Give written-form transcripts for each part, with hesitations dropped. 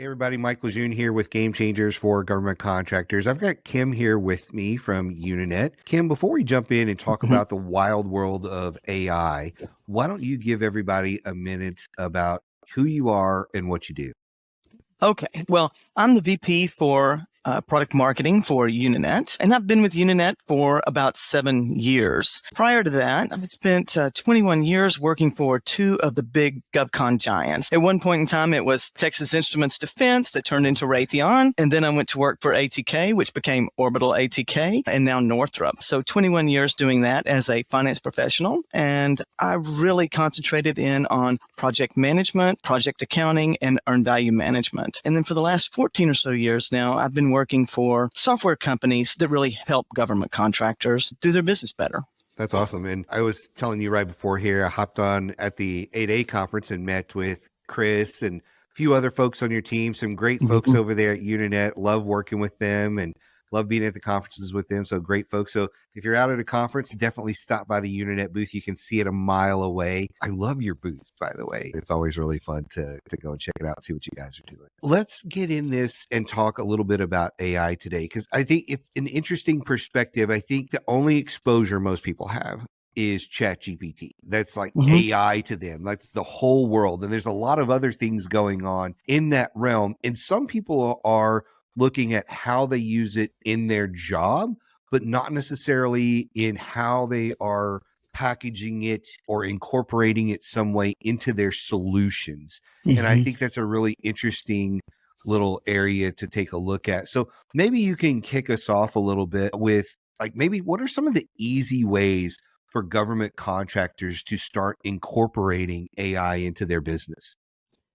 Hey everybody, Mike LeJeune here with Game Changers for Government Contractors. I've got Kim here with me from Unanet. Kim, before we jump in and talk about the wild world of AI, why don't you give everybody a minute about who you are and what you do? Okay, well, I'm the VP for product marketing for Unanet, and I've been with Unanet for about 7 years. Prior to that, I've spent 21 years working for two of the big GovCon giants. At one point in time, it was Texas Instruments Defense that turned into Raytheon, and then I went to work for ATK, which became Orbital ATK, and now Northrop. So 21 years doing that as a finance professional, and I really concentrated in on project management, project accounting, and earned value management. And then for the last 14 or so years now, I've been working for software companies that really help government contractors do their business better. That's awesome. And I was telling you right before here, I hopped on at the 8A conference and met with Chris and a few other folks on your team, some great folks over there at Unanet. Love working with them and love being at the conferences with them. So great folks. So if you're out at a conference, definitely stop by the Unanet booth. You can see it a mile away. I love your booth, by the way. It's always really fun to go and check it out and see what you guys are doing. Let's get in this and talk a little bit about AI today, because I think it's an interesting perspective. I think the only exposure most people have is Chat GPT. That's like AI to them. That's the whole world. And there's a lot of other things going on in that realm. And some people are looking at how they use it in their job, but not necessarily in how they are packaging it or incorporating it some way into their solutions. And I think that's a really interesting little area to take a look at. So maybe you can kick us off a little bit with like, maybe what are some of the easy ways for government contractors to start incorporating AI into their business?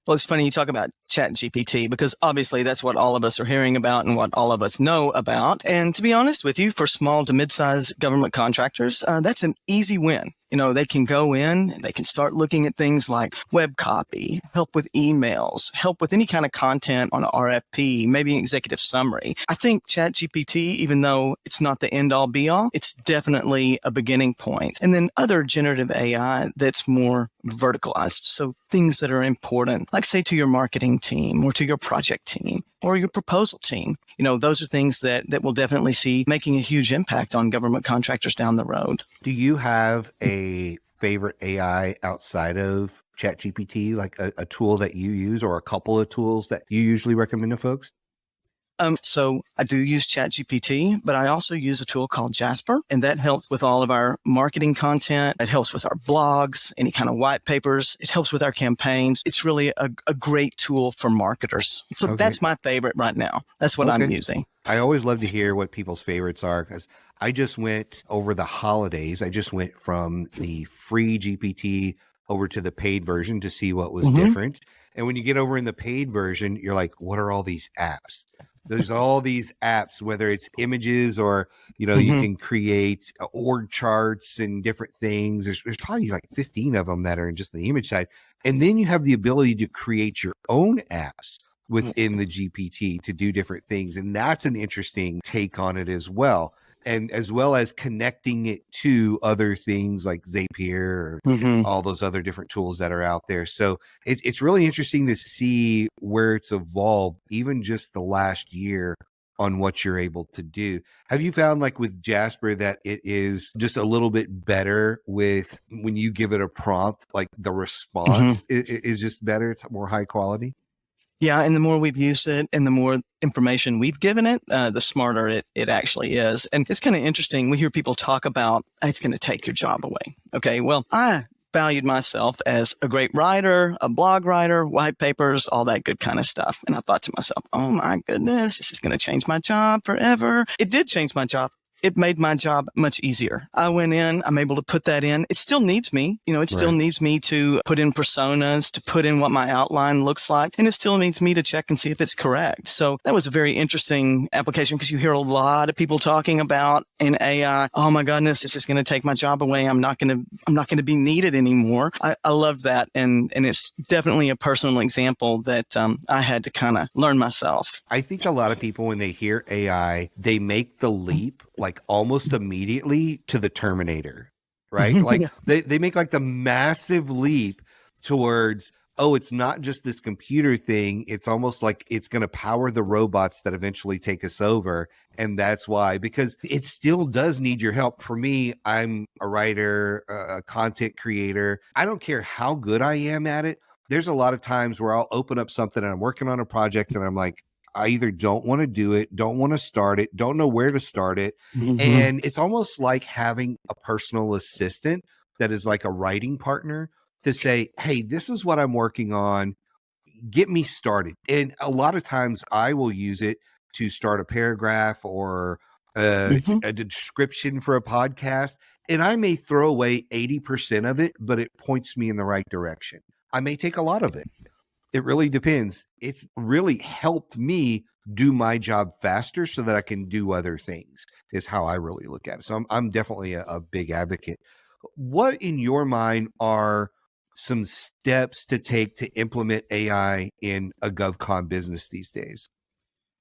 Well, it's funny you talk about Chat GPT because obviously that's what all of us are hearing about and what all of us know about. And to be honest with you, for small to mid-size government contractors, that's an easy win. You know, they can go in and they can start looking at things like web copy, help with emails, help with any kind of content on an RFP, maybe an executive summary. I think Chat GPT, even though it's not the end all be all, it's definitely a beginning point. And then other generative AI that's more verticalized. So things that are important, like say to your marketing team or to your project team or your proposal team. You know, those are things that we'll definitely see making a huge impact on government contractors down the road. Do you have a favorite AI outside of ChatGPT, like a tool that you use or a couple of tools that you usually recommend to folks? So I do use Chat GPT, but I also use a tool called Jasper, and that helps with all of our marketing content. It helps with our blogs, any kind of white papers. It helps with our campaigns. It's really a great tool for marketers. So that's my favorite right now. That's what I'm using. I always love to hear what people's favorites are, because I just went over the holidays. I just went from the free GPT over to the paid version to see what was different. And when you get over in the paid version, you're like, what are all these apps? There's all these apps, whether it's images or, you know, you can create org charts and different things. There's probably like 15 of them that are in just the image side. And then you have the ability to create your own apps within the GPT to do different things. And that's an interesting take on it as well. And as well as connecting it to other things like Zapier or all those other different tools that are out there. So it's really interesting to see where it's evolved, even just the last year, on what you're able to do. Have you found, like with Jasper, that it is just a little bit better with when you give it a prompt, like the response is just better? It's more high quality? Yeah, and the more we've used it and the more information we've given it, the smarter it actually is. And it's kind of interesting. We hear people talk about, it's going to take your job away. Okay, well, I valued myself as a great writer, a blog writer, white papers, all that good kind of stuff. And I thought to myself, oh my goodness, this is going to change my job forever. It did change my job. It made my job much easier. I went in, I'm able to put that in. It still needs me, you know, it still needs me to put in personas, to put in what my outline looks like. And it still needs me to check and see if it's correct. So that was a very interesting application, because you hear a lot of people talking about in AI, oh my goodness, it's just going to take my job away. I'm not going to be needed anymore. I love that. And it's definitely a personal example that I had to kind of learn myself. I think a lot of people, when they hear AI, they make the leap like almost immediately to the Terminator, right? Like they make like the massive leap towards oh, it's not just this computer thing. It's almost like it's going to power the robots that eventually take us over. And that's why, because it still does need your help. For me, I'm a writer, a content creator. I don't care how good I am at it. There's a lot of times where I'll open up something and I'm working on a project and I'm like, I either don't want to do it, don't want to start it, don't know where to start it. And it's almost like having a personal assistant that is like a writing partner to say, hey, this is what I'm working on. Get me started. And a lot of times I will use it to start a paragraph or a description for a podcast. And I may throw away 80% of it, but it points me in the right direction. I may take a lot of it. It really depends. It's really helped me do my job faster so that I can do other things, is how I really look at it. So I'm definitely a big advocate. What in your mind are some steps to take to implement AI in a GovCon business these days?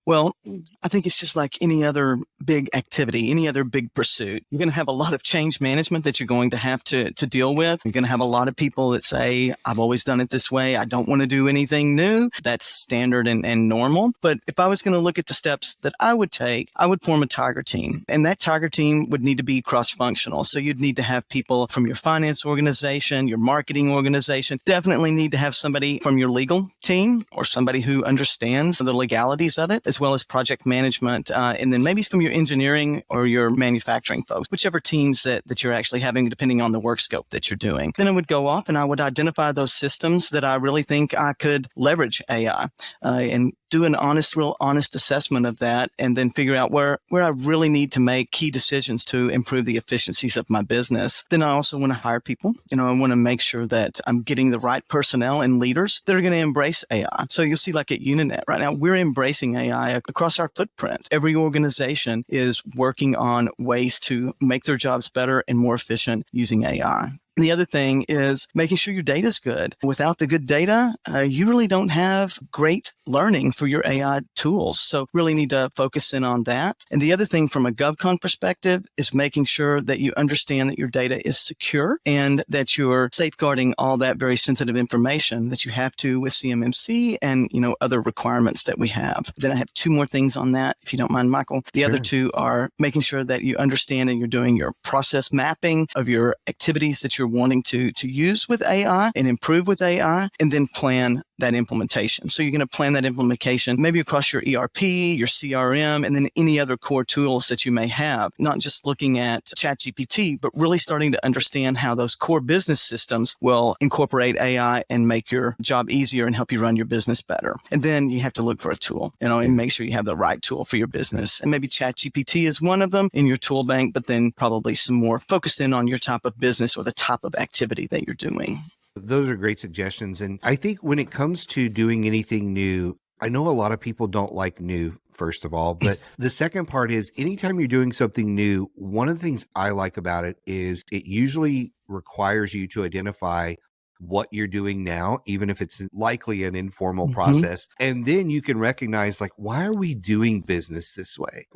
Well, I think it's just like any other big activity, any other big pursuit. You're going to have a lot of change management that you're going to have to deal with. You're going to have a lot of people that say, I've always done it this way. I don't want to do anything new. That's standard and normal. But if I was going to look at the steps that I would take, I would form a tiger team. And that tiger team would need to be cross-functional. So you'd need to have people from your finance organization, your marketing organization, definitely need to have somebody from your legal team or somebody who understands the legalities of it, as well as project management, and then maybe from your engineering or your manufacturing folks, whichever teams that you're actually having, depending on the work scope that you're doing. Then I would go off and I would identify those systems that I really think I could leverage AI and do an real honest assessment of that, and then figure out where I really need to make key decisions to improve the efficiencies of my business. Then I also want to hire people. I want to make sure that I'm getting the right personnel and leaders that are going to embrace AI. So you'll see, like at Unanet right now, we're embracing AI across our footprint. Every organization is working on ways to make their jobs better and more efficient using AI. The other thing is making sure your data is good. Without the good data, you really don't have great learning for your AI tools. So really need to focus in on that. And the other thing from a GovCon perspective is making sure that you understand that your data is secure and that you're safeguarding all that very sensitive information that you have to with CMMC and, other requirements that we have. Then I have two more things on that, if you don't mind, Michael. The other two are making sure that you understand and you're doing your process mapping of your activities that you're wanting to use with AI and improve with AI, and then plan that implementation. So you're going to plan that implementation maybe across your ERP, your CRM, and then any other core tools that you may have, not just looking at Chat GPT, but really starting to understand how those core business systems will incorporate AI and make your job easier and help you run your business better. And then you have to look for a tool, and make sure you have the right tool for your business. And maybe Chat GPT is one of them in your tool bank, but then probably some more focused in on your type of business or the type of activity that you're doing. Those are great suggestions. And I think when it comes to doing anything new, I know a lot of people don't like new, first of all, but the second part is anytime you're doing something new, one of the things I like about it is it usually requires you to identify what you're doing now, even if it's likely an informal process. And then you can recognize, like, why are we doing business this way?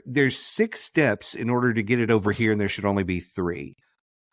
There's 6 steps in order to get it over here and there should only be 3?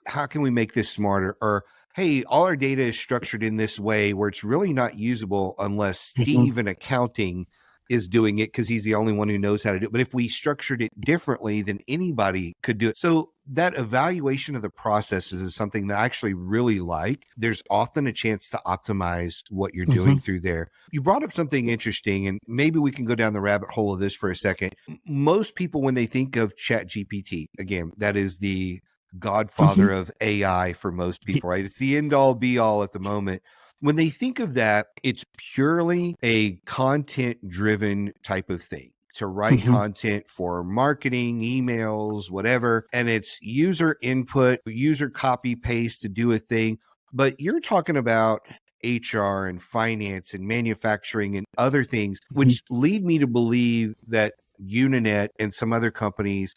How can we make this smarter? Or, hey, all our data is structured in this way where it's really not usable unless Steve in accounting is doing it because he's the only one who knows how to do it. But if we structured it differently, then anybody could do it. So that evaluation of the processes is something that I actually really like. There's often a chance to optimize what you're doing through there. You brought up something interesting, and maybe we can go down the rabbit hole of this for a second. Most people, when they think of Chat GPT, again, that is the godfather of AI for most people, right? It's the end all be all at the moment. When they think of that, it's purely a content driven type of thing to write content for marketing, emails, whatever. And it's user input, user copy paste to do a thing. But you're talking about HR and finance and manufacturing and other things, which lead me to believe that Unanet and some other companies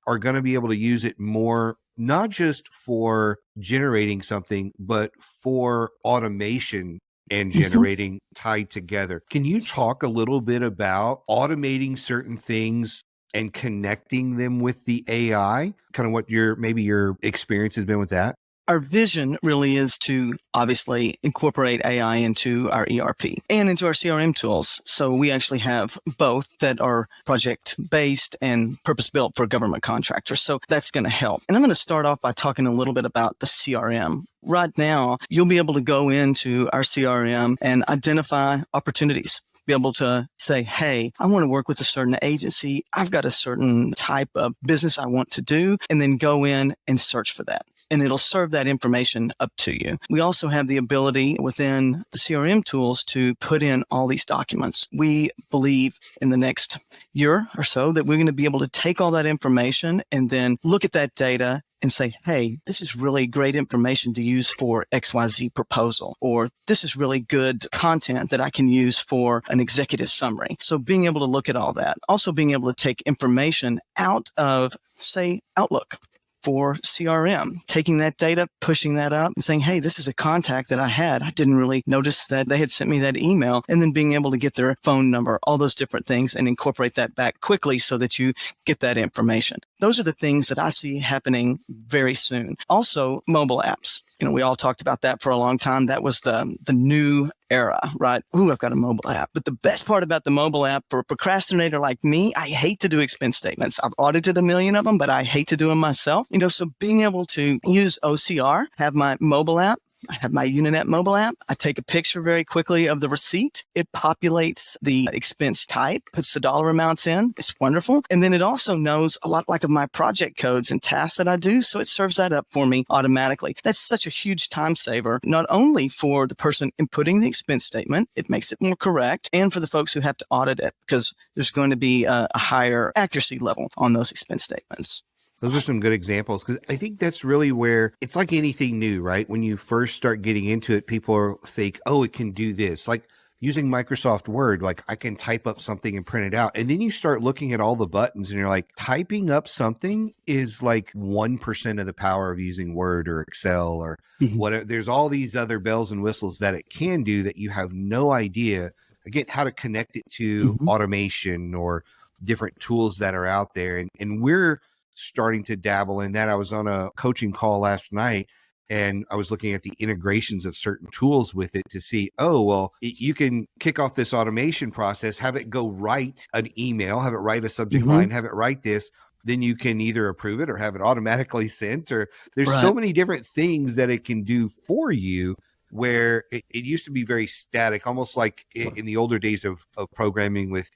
are going to be able to use it more, not just for generating something, but for automation and generating tied together. Can you talk a little bit about automating certain things and connecting them with the AI? Kind of what your experience has been with that? our vision really is to obviously incorporate AI into our ERP and into our CRM tools. So we actually have both that are project-based and purpose-built for government contractors. So that's going to help. And I'm going to start off by talking a little bit about the CRM. Right now, you'll be able to go into our CRM and identify opportunities. Be able to say, hey, I want to work with a certain agency. I've got a certain type of business I want to do, and then go in and search for that. And it'll serve that information up to you. We also have the ability within the CRM tools to put in all these documents. We believe in the next year or so that we're going to be able to take all that information and then look at that data and say, hey, this is really great information to use for XYZ proposal, or this is really good content that I can use for an executive summary. So being able to look at all that, also being able to take information out of, say, Outlook for CRM, taking that data, pushing that up and saying, hey, this is a contact that I had. I didn't really notice that they had sent me that email, and then being able to get their phone number, all those different things, and incorporate that back quickly so that you get that information. Those are the things that I see happening very soon. Also, mobile apps. We all talked about that for a long time. That was the new era, right? Ooh, I've got a mobile app. But the best part about the mobile app for a procrastinator like me, I hate to do expense statements. I've audited a million of them, but I hate to do them myself. So being able to use OCR, have my mobile app, I have my Unanet mobile app. I take a picture very quickly of the receipt. It populates the expense type, puts the dollar amounts in. It's wonderful. And then it also knows a lot like of my project codes and tasks that I do. So it serves that up for me automatically. That's such a huge time saver, not only for the person inputting the expense statement, it makes it more correct, and for the folks who have to audit it, because there's going to be a higher accuracy level on those expense statements. Those are some good examples, because I think that's really where it's like anything new, right? When you first start getting into it, people think, oh, it can do this. Like using Microsoft Word, like I can type up something and print it out. And then you start looking at all the buttons and you're like, typing up something is like 1% of the power of using Word or Excel or whatever. There's all these other bells and whistles that it can do that you have no idea, again, how to connect it to automation or different tools that are out there. And we're starting to dabble in that. I was on a coaching call last night and I was looking at the integrations of certain tools with it to see, oh, well, you can kick off this automation process, have it go write an email, have it write a subject line, have it write this. Then you can either approve it or have it automatically sent, or there's so many different things that it can do for you, where it used to be very static, almost like in the older days of programming with,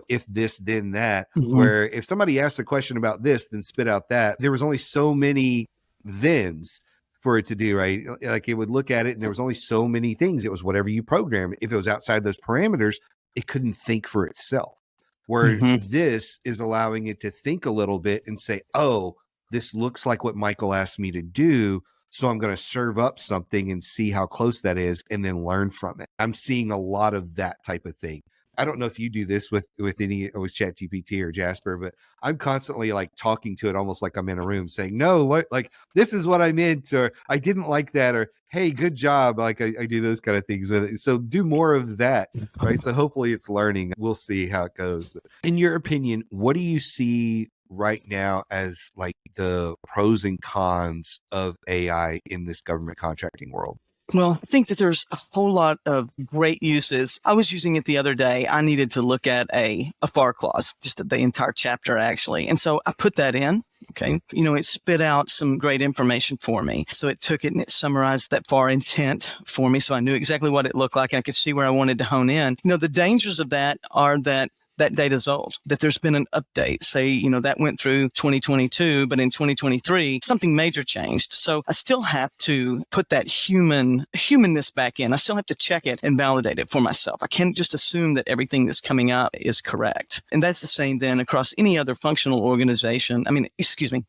if this, then that, where if somebody asked a question about this, then spit out that, there was only so many thens for it to do, right? Like it would look at it and there was only so many things. It was whatever you program. If it was outside those parameters, it couldn't think for itself. Where this is allowing it to think a little bit and say, oh, this looks like what Michael asked me to do. So I'm going to serve up something and see how close that is and then learn from it. I'm seeing a lot of that type of thing. I don't know if you do this with Chat GPT or Jasper, but I'm constantly like talking to it almost like I'm in a room saying, no, what, like, this is what I meant, or I didn't like that, or, hey, good job. Like I do those kind of things with it. So do more of that, right? So hopefully it's learning. We'll see how it goes. In your opinion, what do you see right now as like the pros and cons of AI in this government contracting world? Well, I think that there's a whole lot of great uses. I was using it the other day. I needed to look at a FAR clause, just the entire chapter actually. And so I put that in. Okay. It spit out some great information for me. So it took it and it summarized that FAR intent for me. So I knew exactly what it looked like. And I could see where I wanted to hone in. The dangers of that are that data's old, that there's been an update. Say, that went through 2022, but in 2023, something major changed. So I still have to put that humanness back in. I still have to check it and validate it for myself. I can't just assume that everything that's coming out is correct. And that's the same then across any other functional organization.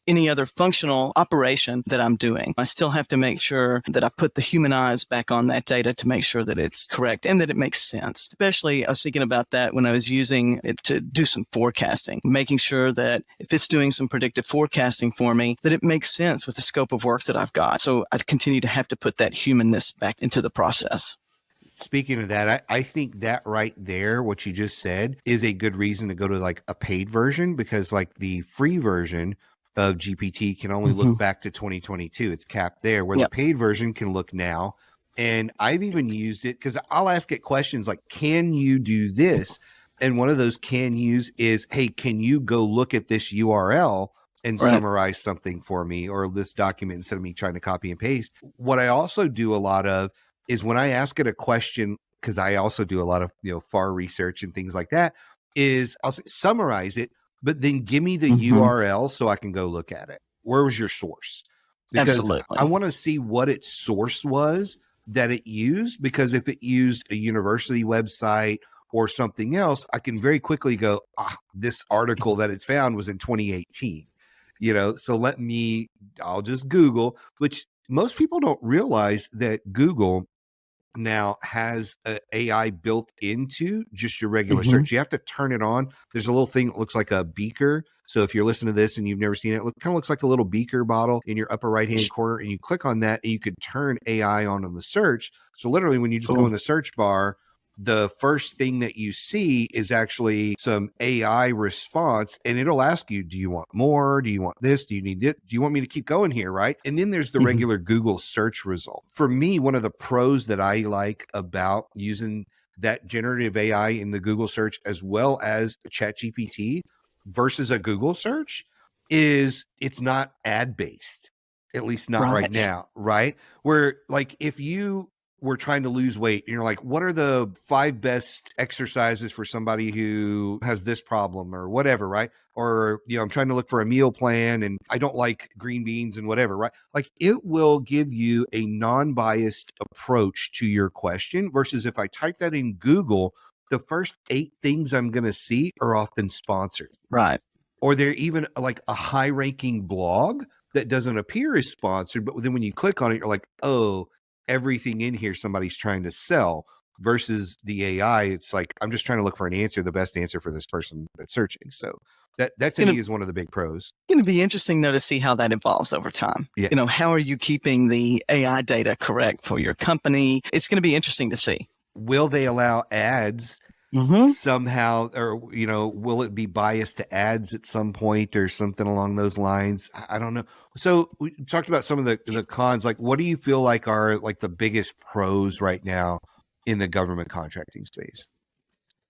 Any other functional operation that I'm doing. I still have to make sure that I put the human eyes back on that data to make sure that it's correct and that it makes sense. Especially, I was thinking about that when I was using it to do some forecasting, making sure that if it's doing some predictive forecasting for me, that it makes sense with the scope of work that I've got. So I'd continue to have to put that humanness back into the process. Speaking of that, I think that right there, what you just said, is a good reason to go to like a paid version, because like the free version, of GPT can only look back to 2022. It's capped there, where the paid version can look now. And I've even used it because I'll ask it questions like, can you do this? And one of those can use is, hey, can you go look at this URL and summarize something for me, or this document, instead of me trying to copy and paste? What I also do a lot of is when I ask it a question, because I also do a lot of, FAR research and things like that, is I'll say, summarize it, but then give me the URL so I can go look at it. Where was your source? Because I want to see what its source was that it used, because if it used a university website or something else, I can very quickly go, this article that it's found was in 2018, so I'll just Google, which most people don't realize that Google now has AI built into just your regular search. You have to turn it on. There's a little thing that looks like a beaker. So if you're listening to this and you've never seen it, it kind of looks like a little beaker bottle in your upper right-hand corner, and you click on that and you could turn AI on the search. So literally when you just go in the search bar, the first thing that you see is actually some AI response, and it'll ask you, do you want more? Do you want this? Do you need it? Do you want me to keep going here? Right. And then there's the regular Google search result. For me, one of the pros that I like about using that generative AI in the Google search, as well as Chat GPT versus a Google search, is it's not ad based, at least not right now. Right. Where, like, if you were trying to lose weight and you're like, what are the 5 best exercises for somebody who has this problem or whatever, right? Or, I'm trying to look for a meal plan and I don't like green beans and whatever, right? Like, it will give you a non-biased approach to your question, versus if I type that in Google, the first 8 things I'm going to see are often sponsored. Right. Or they're even like a high-ranking blog that doesn't appear as sponsored, but then when you click on it, you're like, oh, everything in here somebody's trying to sell. Versus the AI, it's like, I'm just trying to look for an answer, the best answer for this person that's searching. So that to me is one of the big pros. It's going to be interesting, though, to see how that evolves over time. How are you keeping the AI data correct for your company? It's going to be interesting to see. Will they allow ads somehow, or, will it be biased to ads at some point or something along those lines? I don't know. So we talked about some of the cons. Like, what do you feel like are like the biggest pros right now in the government contracting space?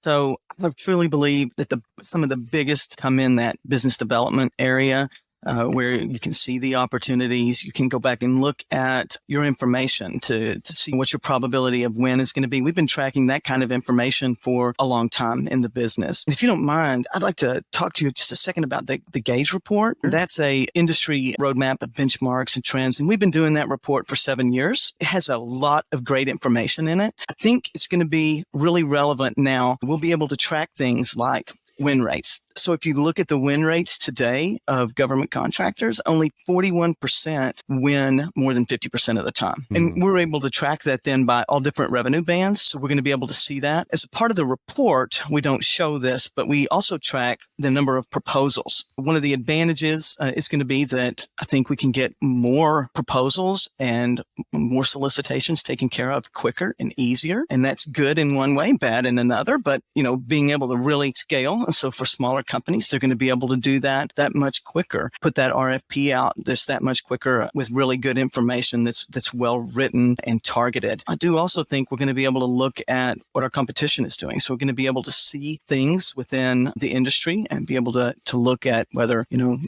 So I truly believe that some of the biggest come in that business development area, where you can see the opportunities. You can go back and look at your information to see what your probability of win is going to be. We've been tracking that kind of information for a long time in the business. And if you don't mind, I'd like to talk to you just a second about the Gauge report. That's a industry roadmap of benchmarks and trends. And we've been doing that report for 7 years. It has a lot of great information in it. I think it's going to be really relevant now. We'll be able to track things like win rates. So if you look at the win rates today of government contractors, only 41% win more than 50% of the time. And we're able to track that then by all different revenue bands. So we're going to be able to see that. As a part of the report, we don't show this, but we also track the number of proposals. One of the advantages is going to be that I think we can get more proposals and more solicitations taken care of quicker and easier. And that's good in one way, bad in another. But, being able to really scale. So for smaller companies, they're going to be able to do that much quicker, put that RFP out just that much quicker with really good information that's well written and targeted. I do also think we're going to be able to look at what our competition is doing. So we're going to be able to see things within the industry and be able to look at whether,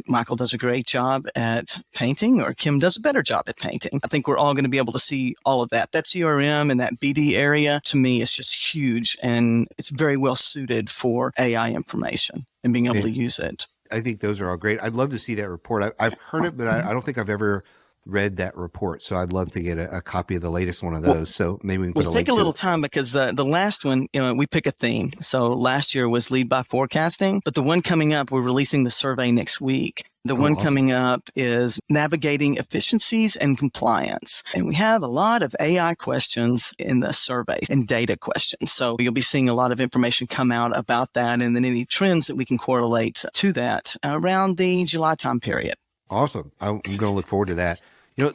Michael does a great job at painting or Kim does a better job at painting. I think we're all going to be able to see all of that. That CRM and that BD area, to me, is just huge, and it's very well suited for AI information and being able to use it. I think those are all great. I'd love to see that report. I've heard it, but I don't think I've ever read that report. So I'd love to get a copy of the latest one of those. So maybe we can put a link to it. Take a little time, because the last one, we pick a theme. So last year was lead by forecasting, but the one coming up, we're releasing the survey next week. The one coming up is navigating efficiencies and compliance. And we have a lot of AI questions in the survey and data questions. So you'll be seeing a lot of information come out about that, and then any trends that we can correlate to that around the July time period. Awesome. I'm going to look forward to that.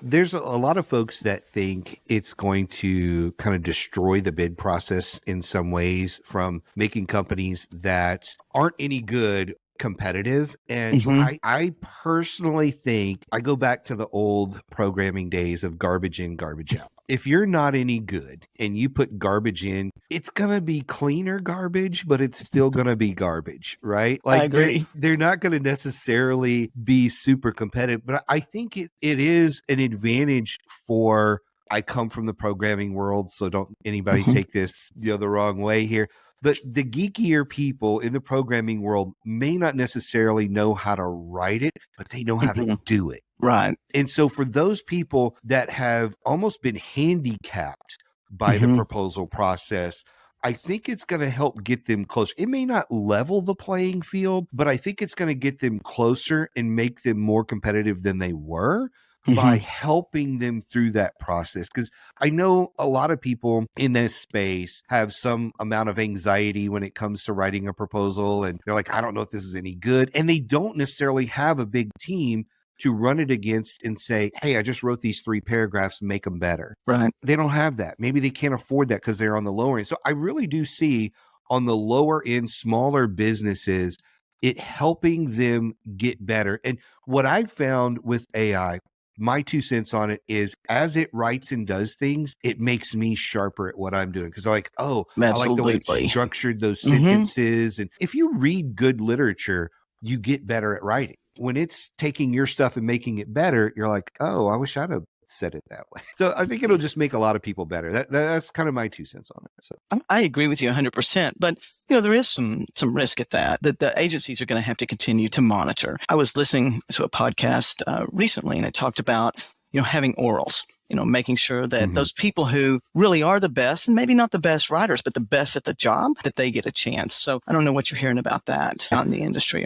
There's a lot of folks that think it's going to kind of destroy the bid process in some ways, from making companies that aren't any good competitive. And Mm-hmm. I personally think I go back to the old programming days of garbage in, garbage out. If you're not any good and you put garbage in, it's going to be cleaner garbage, but it's still going to be garbage, right? I Like agree. they're not going to necessarily be super competitive, but I think it is an advantage for, I come from the programming world, so don't anybody Mm-hmm. take this the wrong way here. But the geekier people in the programming world may not necessarily know how to write it, but they know how to Mm-hmm. do it. Right. And so for those people that have almost been handicapped by the Mm-hmm. proposal process, I think it's going to help get them close. It may not level the playing field, but I think it's going to get them closer and make them more competitive than they were by Mm-hmm. helping them through that process. Because I know a lot of people in this space have some amount of anxiety when it comes to writing a proposal. And they're like, I don't know if this is any good. And they don't necessarily have a big team to run it against and say, hey, I just wrote these 3 paragraphs, make them better. Right. They don't have that. Maybe they can't afford that because they're on the lower end. So I really do see on the lower end, smaller businesses, it helping them get better. And what I've found with AI, my 2 cents on it is, as it writes and does things, it makes me sharper at what I'm doing. Because I'm like, oh, I like the way it Absolutely. structured those Mm-hmm. sentences. And if you read good literature, you get better at writing. When it's taking your stuff and making it better, you're like, oh, I wish I'd have said it that way. So I think it'll just make a lot of people better. That's kind of my 2 cents on it. So I agree with you 100%, but there is some risk at that the agencies are going to have to continue to monitor. I was listening to a podcast recently, and it talked about having orals. Making sure that those people who really are the best, and maybe not the best writers, but the best at the job, that they get a chance. So I don't know what you're hearing about that out in the industry.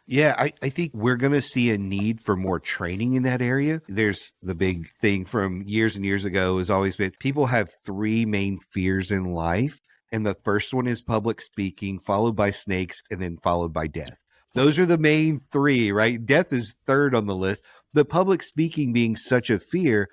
yeah, I think we're going to see a need for more training in that area. There's the big thing from years and years ago has always been, people have 3 main fears in life. And the first one is public speaking, followed by snakes, and then followed by death. Those are the main 3, right? Death is third on the list. But public speaking being such a fear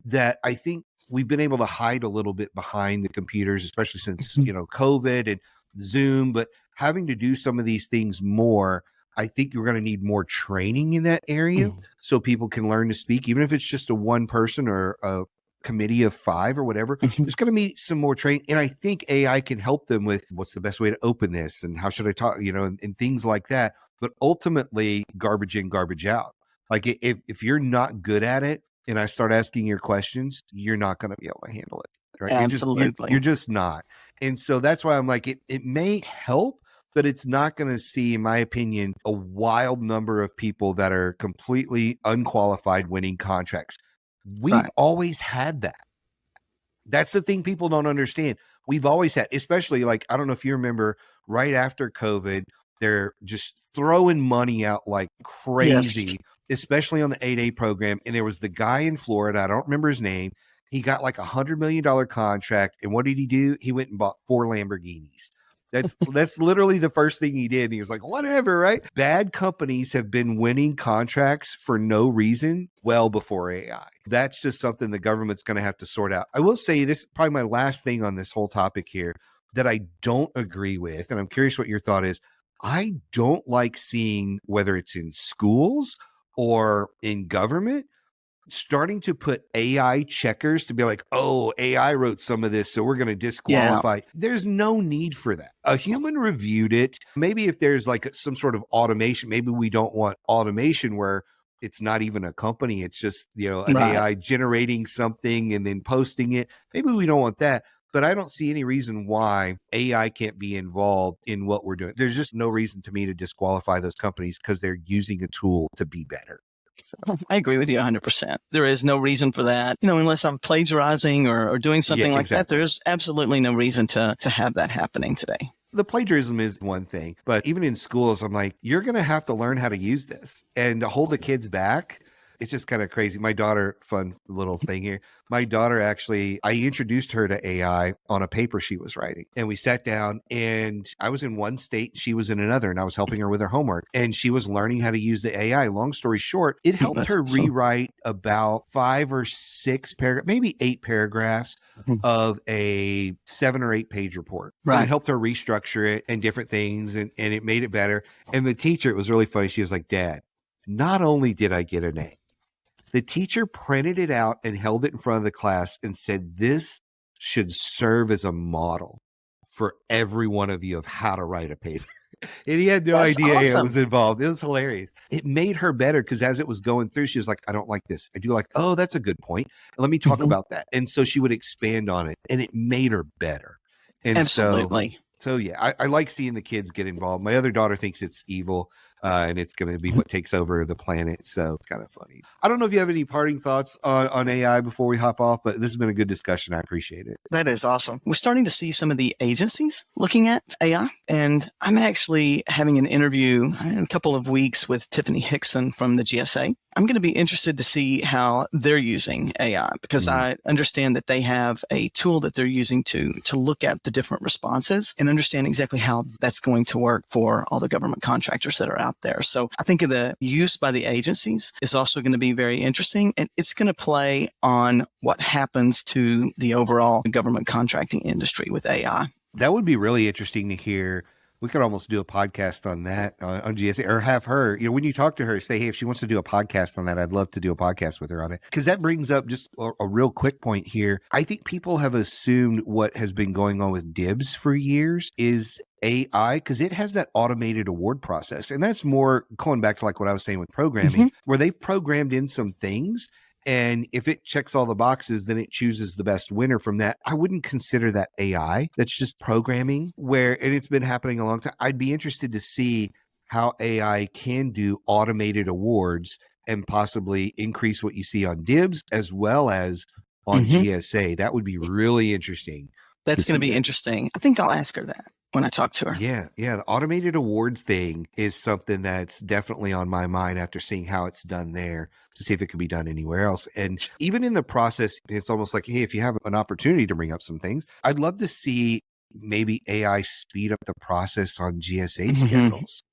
that I think we've been able to hide a little bit behind the computers, especially since, COVID and Zoom, but having to do some of these things more, I think you're going to need more training in that area so people can learn to speak, even if it's just a 1 person or a committee of 5 or whatever. There's going to be some more training. And I think AI can help them with what's the best way to open this and how should I talk, and things like that. But ultimately, garbage in, garbage out. Like if you're not good at it and I start asking your questions, you're not going to be able to handle it. Right. Absolutely. You're just not. And so that's why I'm like, it may help, but it's not going to see, in my opinion, a wild number of people that are completely unqualified winning contracts. We've always had that. That's the thing people don't understand. We've always had, especially like, I don't know if you remember right after COVID, they're just throwing money out like crazy, especially on the 8A program. And there was the guy in Florida, I don't remember his name. He got like $100 million contract. And what did he do? He went and bought 4 Lamborghinis. That's literally the first thing he did. And he was like, whatever, right? Bad companies have been winning contracts for no reason well before AI. That's just something the government's going to have to sort out. I will say this, probably my last thing on this whole topic here that I don't agree with, and I'm curious what your thought is. I don't like seeing, whether it's in schools or in government, starting to put AI checkers to be like, oh, AI wrote some of this, so we're going to disqualify. There's no need for that. A human reviewed it. Maybe if there's like some sort of automation, maybe we don't want automation where it's not even a company. It's just, an AI generating something and then posting it. Maybe we don't want that. But I don't see any reason why AI can't be involved in what we're doing. There's just no reason to me to disqualify those companies because they're using a tool to be better. So. I agree with you 100%. There is no reason for that, unless I'm plagiarizing or doing something like that. There's absolutely no reason to have that happening today. The plagiarism is one thing, but even in schools, I'm like, you're going to have to learn how to use this, and to hold the kids back it's just kind of crazy. My daughter, fun little thing here. My daughter actually, I introduced her to AI on a paper she was writing. And we sat down and I was in one state, she was in another, and I was helping her with her homework. And she was learning how to use the AI. Long story short, it helped That's her awesome. rewrite about 5 or 6 paragraphs, maybe 8 paragraphs of a 7 or 8 page report. And Right. it helped her restructure it and different things. And it made it better. And the teacher, it was really funny. She was like, Dad, not only did I get an A, the teacher printed it out and held it in front of the class and said, this should serve as a model for every one of you of how to write a paper. And he had no That's idea it awesome. was involved. It was hilarious. It made her better because as it was going through, she was like, I don't like this. I do like, oh, that's a good point. Let me talk about that. And so she would expand on it and it made her better. And Absolutely. So yeah, I like seeing the kids get involved. My other daughter thinks it's evil and it's going to be what takes over the planet. So it's kind of funny. I don't know if you have any parting thoughts on AI before we hop off, but this has been a good discussion. I appreciate it. That is awesome. We're starting to see some of the agencies looking at AI, and I'm actually having an interview in a couple of weeks with Tiffany Hickson from the GSA. I'm going to be interested to see how they're using AI because I understand that they have a tool that they're using to look at the different responses and understand exactly how that's going to work for all the government contractors that are out there. So I think the use by the agencies is also going to be very interesting, and it's going to play on what happens to the overall government contracting industry with AI. That would be really interesting to hear. We could almost do a podcast on that on GSA, or have her, when you talk to her, say, hey, if she wants to do a podcast on that, I'd love to do a podcast with her on it. Because that brings up just a real quick point here. I think people have assumed what has been going on with DIBS for years is AI, because it has that automated award process. And that's more going back to like what I was saying with programming, where they've programmed in some things. And if it checks all the boxes, then it chooses the best winner from that. I wouldn't consider that AI. That's just programming and it's been happening a long time. I'd be interested to see how AI can do automated awards and possibly increase what you see on DIBS as well as on GSA. That would be really interesting. That's going to be interesting. I think I'll ask her that when I talk to her. Yeah. The automated awards thing is something that's definitely on my mind after seeing how it's done there to see if it could be done anywhere else. And even in the process, it's almost like, hey, if you have an opportunity to bring up some things, I'd love to see maybe AI speed up the process on GSA schedules.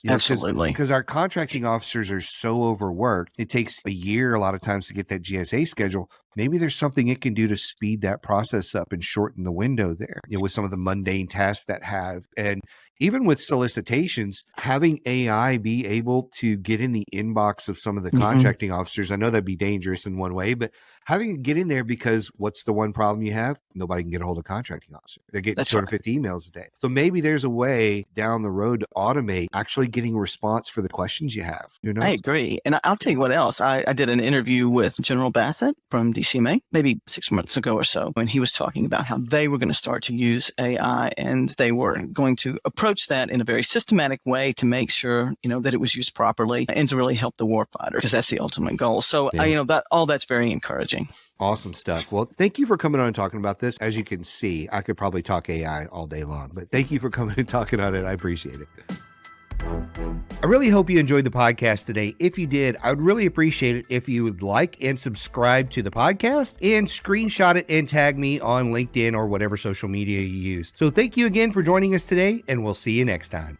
Absolutely. Because our contracting officers are so overworked. It takes a year a lot of times to get that GSA schedule. Maybe there's something it can do to speed that process up and shorten the window there, with some of the mundane tasks that have. And even with solicitations, having AI be able to get in the inbox of some of the contracting officers, I know that'd be dangerous in one way, but having it get in there, because what's the one problem you have? Nobody can get a hold of contracting officer. They're getting 250 emails a day. So maybe there's a way down the road to automate actually getting a response for the questions you have. I agree. And I'll tell you what else. I did an interview with General Bassett from DCMA maybe 6 months ago or so, and he was talking about how they were going to start to use AI and they were going to approach that in a very systematic way to make sure, that it was used properly and to really help the warfighter, because that's the ultimate goal. So, that's very encouraging. Awesome stuff. Well, thank you for coming on and talking about this. As you can see, I could probably talk AI all day long, but thank you for coming and talking on it. I appreciate it. I really hope you enjoyed the podcast today. If you did, I would really appreciate it if you would like and subscribe to the podcast and screenshot it and tag me on LinkedIn or whatever social media you use. So thank you again for joining us today, and we'll see you next time.